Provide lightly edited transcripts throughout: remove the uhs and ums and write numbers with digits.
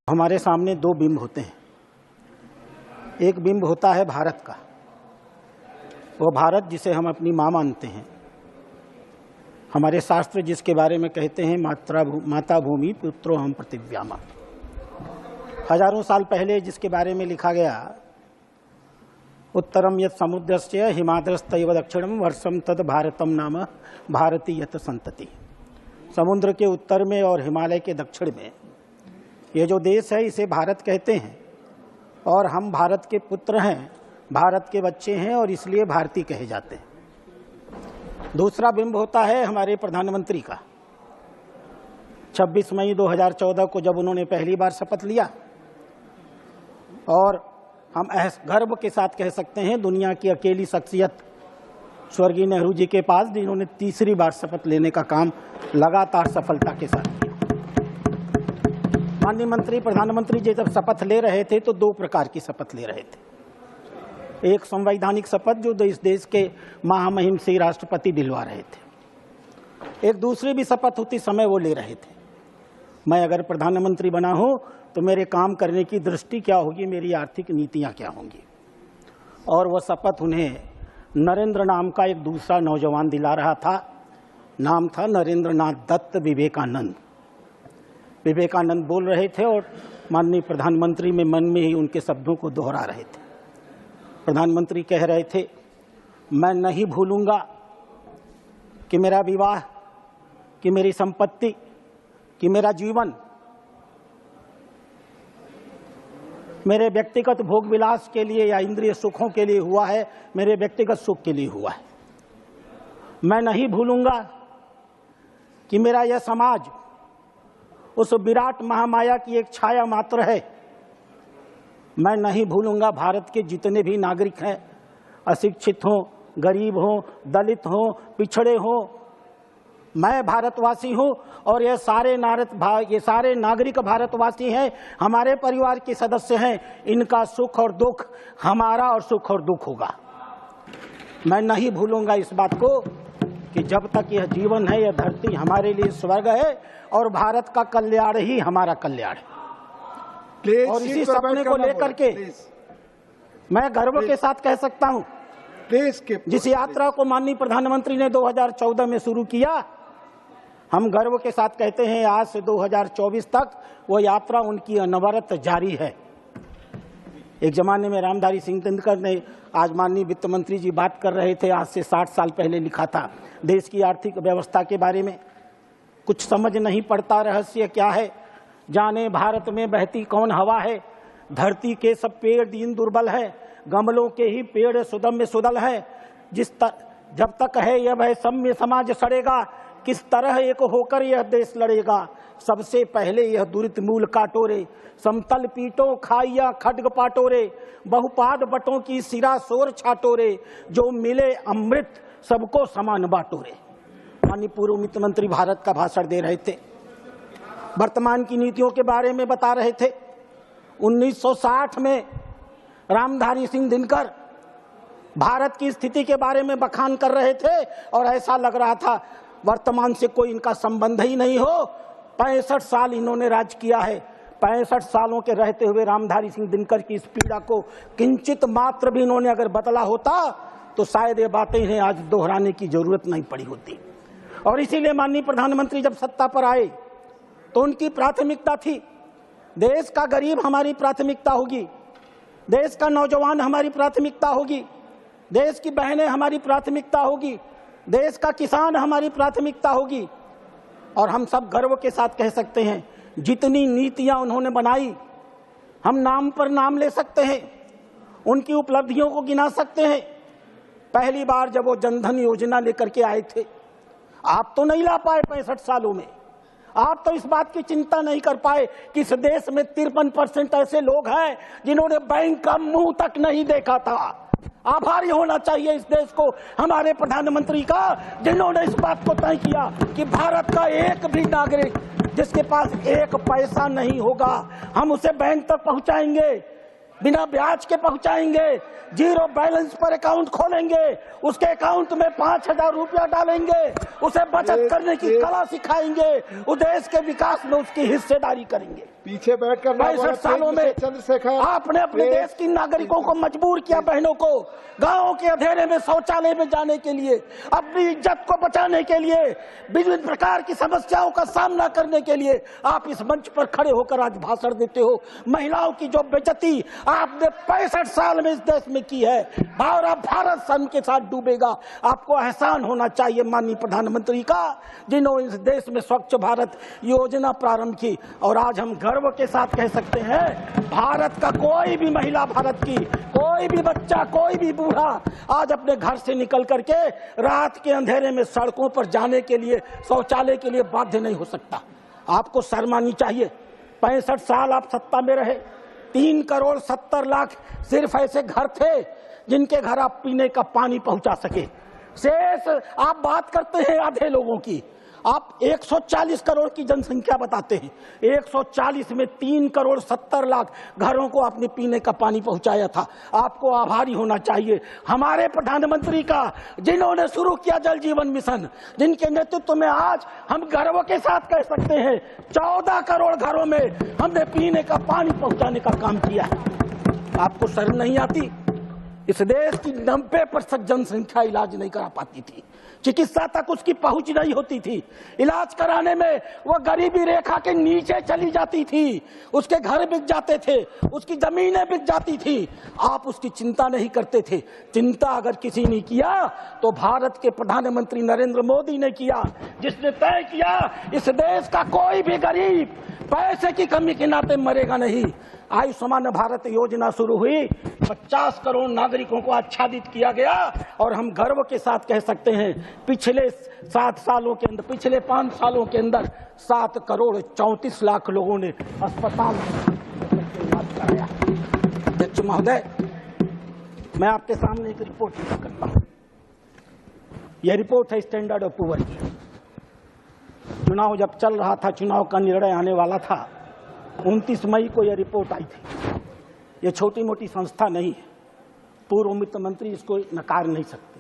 हमारे सामने दो बिंब होते हैं। एक बिंब होता है भारत का, वो भारत जिसे हम अपनी माँ मानते हैं। हमारे शास्त्र जिसके बारे में कहते हैं माता भूमि पुत्रो हम पृथिव्यामा। हजारों साल पहले जिसके बारे में लिखा गया, उत्तरम यत् समुद्रस्य हिमाद्रस्तैव दक्षिणम वर्षम तद भारतम नाम भारती यत संतति। समुद्र के उत्तर में और हिमालय के दक्षिण में ये जो देश है इसे भारत कहते हैं, और हम भारत के पुत्र हैं, भारत के बच्चे हैं, और इसलिए भारतीय कहे जाते हैं। दूसरा बिंब होता है हमारे प्रधानमंत्री का। 26 मई 2014 को जब उन्होंने पहली बार शपथ लिया, और हम गर्व के साथ कह सकते हैं दुनिया की अकेली शख्सियत स्वर्गीय नेहरू जी के पास, जिन्होंने तीसरी बार शपथ लेने का काम लगातार सफलता के साथ किया। माननीय मंत्री प्रधानमंत्री जी जब शपथ ले रहे थे तो दो प्रकार की शपथ ले रहे थे। एक संवैधानिक शपथ जो इस देश के महामहिम से राष्ट्रपति दिलवा रहे थे, एक दूसरी भी शपथ उसी समय वो ले रहे थे। मैं अगर प्रधानमंत्री बना हो तो मेरे काम करने की दृष्टि क्या होगी, मेरी आर्थिक नीतियां क्या होंगी। और वह शपथ उन्हें नरेंद्र नाम का एक दूसरा नौजवान दिला रहा था। नाम था नरेंद्र नाथ दत्त विवेकानंद। विवेकानंद बोल रहे थे और माननीय प्रधानमंत्री में मन में ही उनके शब्दों को दोहरा रहे थे। प्रधानमंत्री कह रहे थे, मैं नहीं भूलूंगा कि मेरा विवाह, कि मेरी संपत्ति, कि मेरा जीवन मेरे व्यक्तिगत भोग विलास के लिए या इंद्रिय सुखों के लिए हुआ है, मेरे व्यक्तिगत सुख के लिए हुआ है। मैं नहीं भूलूंगा कि मेरा यह समाज उस विराट महामाया की एक छाया मात्र है। मैं नहीं भूलूंगा भारत के जितने भी नागरिक हैं, अशिक्षित हों, गरीब हों, दलित हों, पिछड़े हों, मैं भारतवासी हूं और ये सारे नागरिक भारतवासी हैं, हमारे परिवार के सदस्य हैं। इनका सुख और दुख हमारा और सुख और दुख होगा। मैं नहीं भूलूंगा इस बात को कि जब तक यह जीवन है, यह धरती हमारे लिए स्वर्ग है और भारत का कल्याण ही हमारा कल्याण है। और इसी सपने को लेकर के मैं गर्व के साथ कह सकता हूं, जिस यात्रा को माननीय प्रधानमंत्री ने 2014 में शुरू किया, हम गर्व के साथ कहते हैं आज से 2024 तक वो यात्रा उनकी अनवरत जारी है। एक जमाने में रामधारी सिंह दिनकर ने, आज माननीय वित्त मंत्री जी बात कर रहे थे, आज से 60 साल पहले लिखा था देश की आर्थिक व्यवस्था के बारे में। कुछ समझ नहीं पड़ता रहस्य क्या है, जाने भारत में बहती कौन हवा है। धरती के सब पेड़ दीन दुर्बल है, गमलों के ही पेड़ सुदम्य सुदल है। जब तक है यह वह सम्य समाज सड़ेगा, किस तरह एक होकर यह देश लड़ेगा। सबसे पहले यह दुरित मूल काटोरे, समतल पीटो खाइया खड्ग पाटोरे, बहुपाद बटों की सिरा शोर छाटोरे, जो मिले अमृत सबको समान बाटोरे। माननीय पूर्व वित्त मंत्री भारत का भाषण दे रहे थे, वर्तमान की नीतियों के बारे में बता रहे थे। 1960 में रामधारी सिंह दिनकर भारत की स्थिति के बारे में बखान कर रहे थे और ऐसा लग रहा था वर्तमान से कोई इनका संबंध ही नहीं हो। 65 साल इन्होंने राज किया है। 65 सालों के रहते हुए रामधारी सिंह दिनकर की इस पीड़ा को किंचित मात्र भी इन्होंने अगर बदला होता तो शायद ये बातें इन्हें आज दोहराने की जरूरत नहीं पड़ी होती। और इसीलिए माननीय प्रधानमंत्री जब सत्ता पर आए तो उनकी प्राथमिकता थी, देश का गरीब हमारी प्राथमिकता होगी, देश का नौजवान हमारी प्राथमिकता होगी, देश की बहनें हमारी प्राथमिकता होगी, देश का किसान हमारी प्राथमिकता होगी। और हम सब गर्व के साथ कह सकते हैं जितनी नीतियां उन्होंने बनाई, हम नाम पर नाम ले सकते हैं, उनकी उपलब्धियों को गिना सकते हैं। पहली बार जब वो जनधन योजना लेकर के आए थे, आप तो नहीं ला पाए 65 सालों में, आप तो इस बात की चिंता नहीं कर पाए कि इस देश में 53% ऐसे लोग हैं जिन्होंने बैंक का मुंह तक नहीं देखा था। आभारी होना चाहिए इस देश को हमारे प्रधानमंत्री का, जिन्होंने इस बात को तय किया कि भारत का एक भी नागरिक जिसके पास एक पैसा नहीं होगा हम उसे बैंक तक पहुंचाएंगे। बिना ब्याज के पहुंचाएंगे, जीरो बैलेंस पर अकाउंट खोलेंगे, उसके अकाउंट में 5,000 रुपया डालेंगे, उसे बचत करने की कला सिखाएंगे, उस देश के विकास में उसकी हिस्सेदारी करेंगे। पीछे बैठकर 65 सालों में चंद्रशेखर आपने अपने देश की नागरिकों को मजबूर किया, बहनों को गांवों के अंधेरे में शौचालय में जाने के लिए, अपनी इज्जत को बचाने के लिए, विभिन्न प्रकार की समस्याओं का सामना करने के लिए आप इस मंच पर खड़े होकर आज भाषण देते हो। महिलाओं की जो बेइज्जती आपने 65 साल में इस देश में की है, भारत सन के साथ डूबेगा। आपको एहसान होना चाहिए माननीय प्रधानमंत्री का, जिन्होंने इस देश में स्वच्छ भारत योजना प्रारंभ की। और आज हम गर्व के साथ कह सकते हैं, भारत का कोई भी महिला, भारत की कोई भी बच्चा, कोई भी बूढ़ा आज अपने घर से निकल करके रात के अंधेरे में सड़कों पर जाने के लिए, शौचालय के लिए बाध्य नहीं हो सकता। आपको शर्म आनी चाहिए। 65 साल आप सत्ता में रहे, 3,70,00,000 सिर्फ ऐसे घर थे जिनके घर आप पीने का पानी पहुंचा सके। शेष आप बात करते हैं आधे लोगों की, आप 140 करोड़ की जनसंख्या बताते हैं, 140 में 3,70,00,000 घरों को आपने पीने का पानी पहुंचाया था। आपको आभारी होना चाहिए हमारे प्रधानमंत्री का, जिन्होंने शुरू किया जल जीवन मिशन, जिनके नेतृत्व में आज हम गर्व के साथ कह सकते हैं 14 करोड़ घरों में हमने पीने का पानी पहुंचाने का काम किया है। आपको शर्म नहीं आती? इस देश की 90% जनसंख्या इलाज नहीं करा पाती थी, चिकित्सा तक उसकी पहुंच नहीं होती थी। इलाज कराने में वो गरीबी रेखा के नीचे चली जाती थी, उसके घर बिक जाते थे, उसकी जमीनें बिक जाती थी। आप उसकी चिंता नहीं करते थे। चिंता अगर किसी ने किया तो भारत के प्रधानमंत्री नरेंद्र मोदी ने किया, जिसने तय किया इस देश का कोई भी गरीब पैसे की कमी के नाते मरेगा नहीं। आयुष्मान भारत योजना शुरू हुई, 50 करोड़ नागरिकों को आच्छादित किया गया और हम गर्व के साथ कह सकते हैं पिछले 7 सालों के अंदर, पिछले 5 सालों के अंदर 7 करोड़ 34 लाख लोगों ने अस्पताल में इलाज कराया। अध्यक्ष महोदय, मैं आपके सामने एक रिपोर्ट पेश करता हूँ। यह रिपोर्ट है स्टैंडर्ड ऑफ पुअर की। चुनाव जब चल रहा था, चुनाव का निर्णय आने वाला था, 29 मई को यह रिपोर्ट आई थी। यह छोटी मोटी संस्था नहीं है, पूर्व वित्त मंत्री इसको नकार नहीं सकते।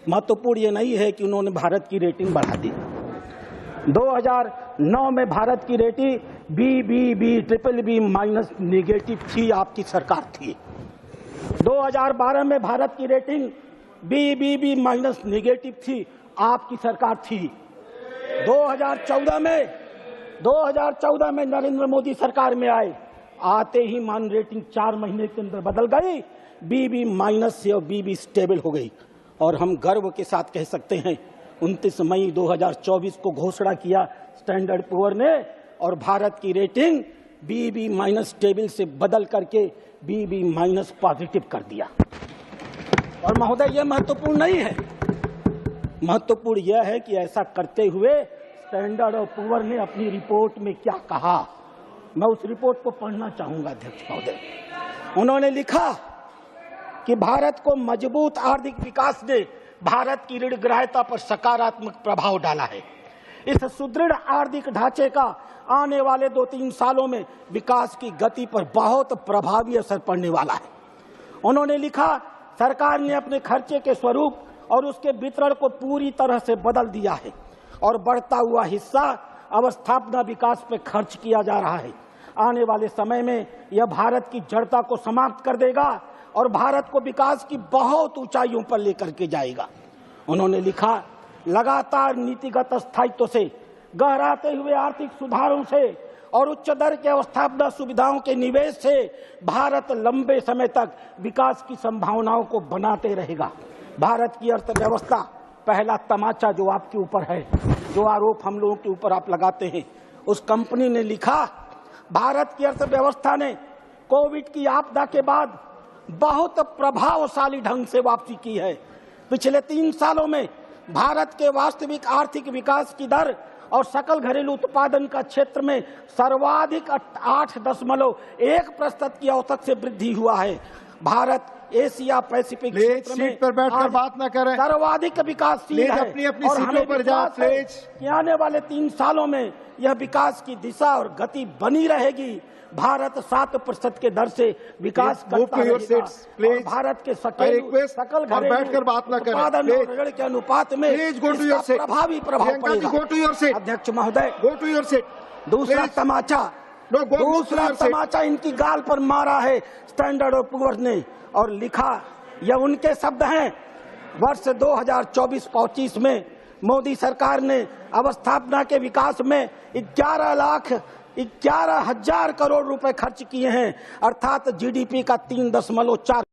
महत्वपूर्ण यह नहीं है कि उन्होंने भारत की रेटिंग बढ़ा दी। 2009 में भारत की रेटिंग BBB माइनस नेगेटिव थी, आपकी सरकार थी। 2012 में भारत की रेटिंग BBB माइनस नेगेटिव थी, आपकी सरकार थी। 2014 में नरेंद्र मोदी सरकार में आए, आते ही मान रेटिंग 4 महीने के अंदर बदल गई, BB माइनस से और BB स्टेबल हो गई। और हम गर्व के साथ कह सकते हैं 29 मई 2024 को घोषणा किया स्टैंडर्ड पुअर ने, और भारत की रेटिंग BB माइनस स्टेबल से बदल करके BB माइनस पॉजिटिव कर दिया। और महोदय, यह महत्वपूर्ण नहीं है, महत्वपूर्ण यह है कि ऐसा करते हुए स्टैंडर्ड ऑफ पुअर ने अपनी रिपोर्ट में क्या कहा, मैं उस रिपोर्ट को पढ़ना चाहूंगा अध्यक्ष महोदय। उन्होंने लिखा कि भारत को मजबूत आर्थिक विकास ने भारत की ऋण ग्राह्यता पर सकारात्मक प्रभाव डाला है। इस सुदृढ़ आर्थिक ढांचे का आने वाले 2-3 सालों में विकास की गति पर बहुत प्रभावी असर पड़ने वाला है। उन्होंने लिखा, सरकार ने अपने खर्चे के स्वरूप और उसके वितरण को पूरी तरह से बदल दिया है और बढ़ता हुआ हिस्सा अवस्थापना विकास पे खर्च किया जा रहा है। आने वाले समय में यह भारत की जड़ता को समाप्त कर देगा और भारत को विकास की बहुत ऊंचाइयों पर लेकर के जाएगा। उन्होंने लिखा, लगातार नीतिगत स्थायित्व से, गहराते हुए आर्थिक सुधारों से और उच्च दर के अवस्थापना सुविधाओं के निवेश से भारत लंबे समय तक विकास की संभावनाओं को बनाते रहेगा। भारत की अर्थव्यवस्था, पहला तमाचा जो आपके ऊपर है, जो आरोप हम लोगों के ऊपर आप लगाते हैं, उस कंपनी ने लिखा, भारत की अर्थव्यवस्था ने कोविड की आपदा के बाद बहुत प्रभावशाली ढंग से वापसी की है। पिछले 3 सालों में भारत के वास्तविक आर्थिक विकास की दर और सकल घरेलू उत्पादन का क्षेत्र में सर्वाधिक 8.1% की औसत से वृद्धि हुआ है। भारत एशिया पैसिफिक प्लीज क्षेत्र में सीट पर बैठकर आज बात न करें। सर्वाधिक विकासशील प्लीज है। अपनी और सीटों हमें पर जाओ विश्वास है प्लीज। कि आने वाले 3 सालों में यह विकास की दिशा और गति बनी रहेगी। भारत 7% के दर से विकास करता रहेगा और भारत के सकल बैठकर बात न करें उत्पादन और ऋण के अनुपात में इसका प्रभावी प्रभाव पड़ेगा। अध्यक्ष महोदय, गो टू योर सीट। दूसरा तमाचा इनकी गाल पर मारा है स्टैंडर्ड और पुअर्स ने और लिखा, यह उनके शब्द हैं, वर्ष 2024-25 में मोदी सरकार ने अवस्थापना के विकास में 11,00,000 करोड़ रुपए खर्च किए हैं, अर्थात जीडीपी का 3.4